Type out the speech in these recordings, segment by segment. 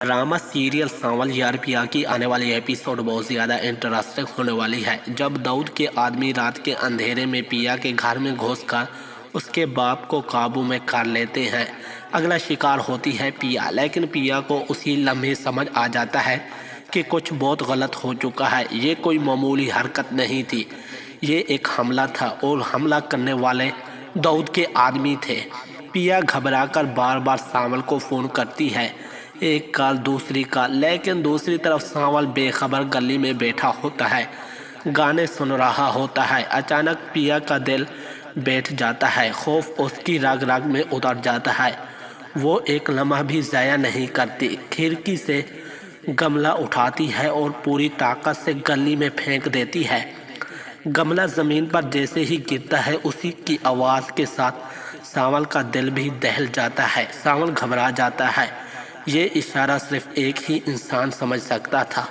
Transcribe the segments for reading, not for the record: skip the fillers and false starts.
Drama serial सांवल यार पिया की आने वाली एपिसोड बहुत ज़्यादा इंटरेस्टिंग होने वाली है। जब दाऊद के आदमी रात के अंधेरे में पिया के घर में घुसकर उसके बाप को काबू में कर लेते हैं। अगला शिकार होती है पिया, लेकिन पिया को उसी लम्हे समझ आ जाता है कि कुछ बहुत गलत हो चुका है। ये कोई मामूली हरकत नहीं थी, ये एक हमला था और हमला करने वाले दाऊद के आदमी थे। पिया घबराकर बार बार सांवल को फ़ोन करती है, एक कॉल दूसरी कॉल, लेकिन दूसरी तरफ सांवल बेखबर गली में बैठा होता है, गाने सुन रहा होता है। अचानक पिया का दिल बैठ जाता है, खौफ उसकी रग रग में उतर जाता है। वो एक लम्हा भी ज़ाया नहीं करती, खिड़की से गमला उठाती है और पूरी ताकत से गली में फेंक देती है। गमला ज़मीन पर जैसे ही गिरता है, उसी की आवाज़ के साथ सांवल का दिल भी दहल जाता है। सांवल घबरा जाता है। ये इशारा सिर्फ एक ही इंसान समझ सकता था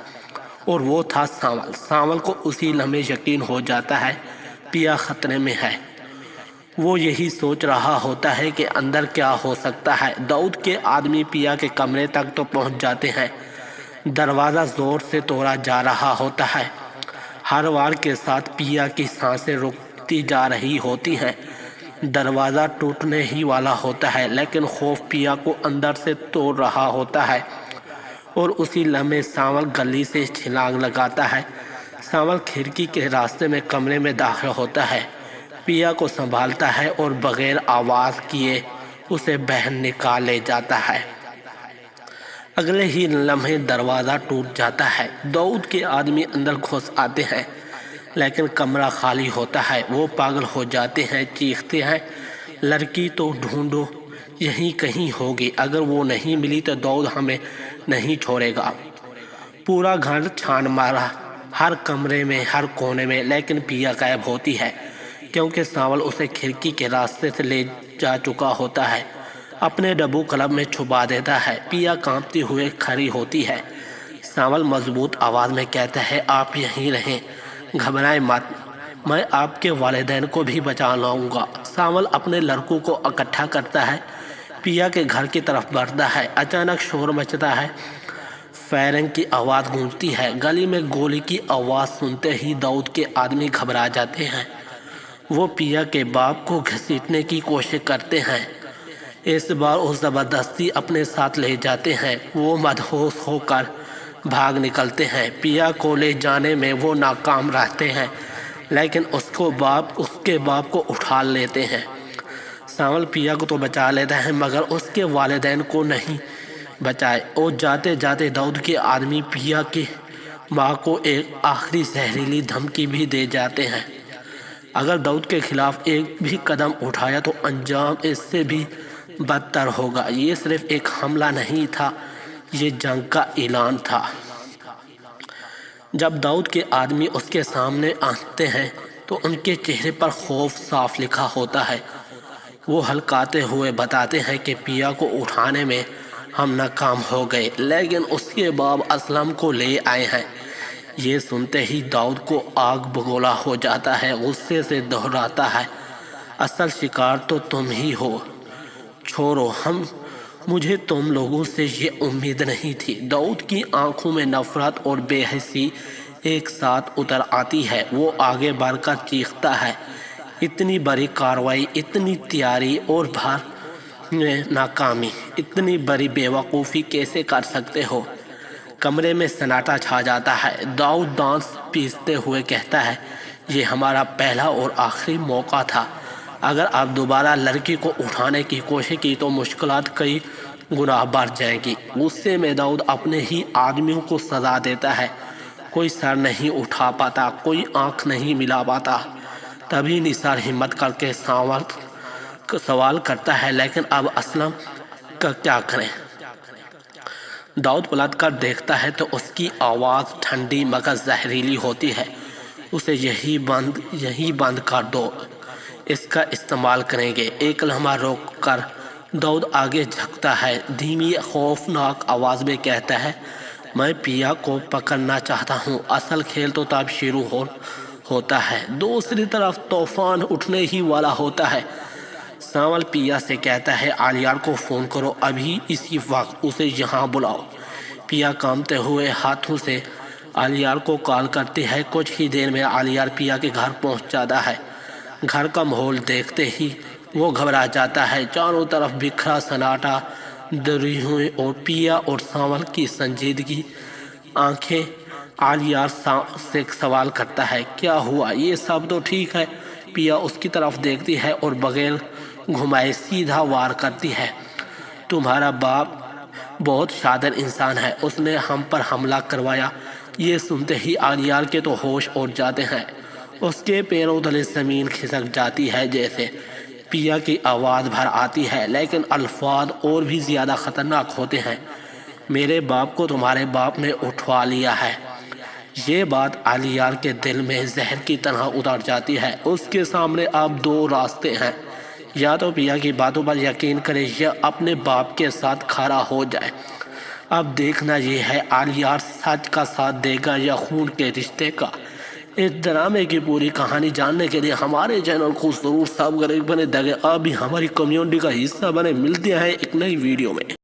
और वो था सांवल। सांवल को उसी लम्हे यकीन हो जाता है पिया खतरे में है। वो यही सोच रहा होता है कि अंदर क्या हो सकता है। दाऊद के आदमी पिया के कमरे तक तो पहुंच जाते हैं। दरवाज़ा ज़ोर से तोड़ा जा रहा होता है। हर वार के साथ पिया की सांसें रुकती जा रही होती हैं। दरवाज़ा टूटने ही वाला होता है, लेकिन खौफ पिया को अंदर से तोड़ रहा होता है और उसी लम्हे सांवल गली से छलांग लगाता है। सांवल खिड़की के रास्ते में कमरे में दाखिल होता है, पिया को संभालता है और बगैर आवाज़ किए उसे बाहर निकाल ले जाता है। अगले ही लम्हे दरवाज़ा टूट जाता है। दाऊद के आदमी अंदर घुस आते हैं, लेकिन कमरा खाली होता है। वो पागल हो जाते हैं, चीखते हैं, लड़की तो ढूंढो, यहीं कहीं होगी। अगर वो नहीं मिली तो दाऊद हमें नहीं छोड़ेगा। पूरा घर छान मारा, हर कमरे में, हर कोने में, लेकिन पिया गायब होती है, क्योंकि सांवल उसे खिड़की के रास्ते से ले जा चुका होता है। अपने डब्बू क्लब में छुपा देता है। पिया कांपती हुए खड़ी होती है। सांवल मजबूत आवाज़ में कहता है, आप यहीं रहें, घबराएं मत, मैं आपके वालिदैन को भी बचा लाऊंगा। सांवल अपने लड़कों को इकट्ठा करता है, पिया के घर की तरफ बढ़ता है। अचानक शोर मचता है, फायरिंग की आवाज़ गूंजती है। गली में गोली की आवाज़ सुनते ही दाऊद के आदमी घबरा जाते हैं। वो पिया के बाप को घसीटने की कोशिश करते हैं। इस बार वो ज़बरदस्ती अपने साथ ले जाते हैं। वो मदहोश होकर भाग निकलते हैं। पिया को ले जाने में वो नाकाम रहते हैं, लेकिन उसके बाप को उठा लेते हैं। सांवल पिया को तो बचा लेता है, मगर उसके वालिदैन को नहीं बचाए। और जाते जाते दाऊद के आदमी पिया की माँ को एक आखिरी जहरीली धमकी भी दे जाते हैं। अगर दाऊद के खिलाफ एक भी कदम उठाया तो अंजाम इससे भी बदतर होगा। ये सिर्फ एक हमला नहीं था, ये जंग का ऐलान था। जब दाऊद के आदमी उसके सामने आते हैं तो उनके चेहरे पर खौफ साफ लिखा होता है। वो हल्काते हुए बताते हैं कि पिया को उठाने में हम नाकाम हो गए, लेकिन उसके बाप असलम को ले आए हैं। ये सुनते ही दाऊद को आग बगोला हो जाता है। गुस्से से दोहराता है, असल शिकार तो तुम ही हो, छोड़ो मुझे तुम लोगों से ये उम्मीद नहीं थी। दाऊद की आंखों में नफरत और बेहसी एक साथ उतर आती है। वो आगे बढ़कर चीखता है, इतनी बड़ी कार्रवाई, इतनी तैयारी और भार में नाकामी, इतनी बड़ी बेवकूफ़ी कैसे कर सकते हो। कमरे में सन्नाटा छा जाता है। दाऊद दांत पीसते हुए कहता है, ये हमारा पहला और आखिरी मौका था। अगर आप दोबारा लड़की को उठाने की कोशिश की तो मुश्किलात कई गुना बढ़ जाएगी। गुस्से में दाऊद अपने ही आदमियों को सजा देता है। कोई सर नहीं उठा पाता, कोई आंख नहीं मिला पाता। तभी निसार हिम्मत करके सवाल करता है, लेकिन अब असलम का क्या करें। दाऊद पलट कर देखता है तो उसकी आवाज़ ठंडी मगर जहरीली होती है। उसे यही बंद कर दो, इसका इस्तेमाल करेंगे। एक लम्हा रोक कर दाऊद आगे झुकता है। धीमी खौफनाक आवाज़ में कहता है, मैं पिया को पकड़ना चाहता हूँ। असल खेल तो तब शुरू होता है। दूसरी तरफ तूफान उठने ही वाला होता है। सांवल पिया से कहता है, आलियार को फ़ोन करो, अभी इसी वक्त उसे यहाँ बुलाओ। پیا کانپتے ہوئے ہاتھوں سے علیار کو کال کرتی ہے۔ کچھ ہی دیر میں علیار پیا کے گھر پہنچ جاتا ہے۔ گھر کا ماحول دیکھتے ہی وہ گھبرا جاتا ہے۔ چاروں طرف بکھرا سناٹا، درہم اور پیا اور سانول کی سنجیدگی آنکھیں علیار سے سوال کرتا ہے، کیا ہوا؟ یہ سب تو ٹھیک ہے۔ پیا اس کی طرف دیکھتی ہے اور بغیر گھمائے سیدھا وار کرتی ہے، تمہارا باپ بہت شادر انسان ہے، اس نے ہم پر حملہ کروایا۔ یہ سنتے ہی علیار کے تو ہوش اڑ جاتے ہیں، اس کے پیروں تلے زمین کھسک جاتی ہے جیسے۔ پیا کی آواز بھر آتی ہے لیکن الفاظ اور بھی زیادہ خطرناک ہوتے ہیں، میرے باپ کو تمہارے باپ نے اٹھوا لیا ہے۔ یہ بات علیار کے دل میں زہر کی طرح اتر جاتی ہے۔ اس کے سامنے اب دو راستے ہیں، یا تو پیا کی باتوں پر یقین کرے یا اپنے باپ کے ساتھ کھڑا ہو جائے۔ اب دیکھنا یہ ہے علیار سچ کا ساتھ دے گا یا خون کے رشتے کا۔ اس ڈرامے کی پوری کہانی جاننے کے لیے ہمارے چینل کو ضرور سبسکرائب کریں تاکہ آپ بھی ہماری کمیونٹی کا حصہ بنے۔ ملتے ہیں ایک نئی ویڈیو میں۔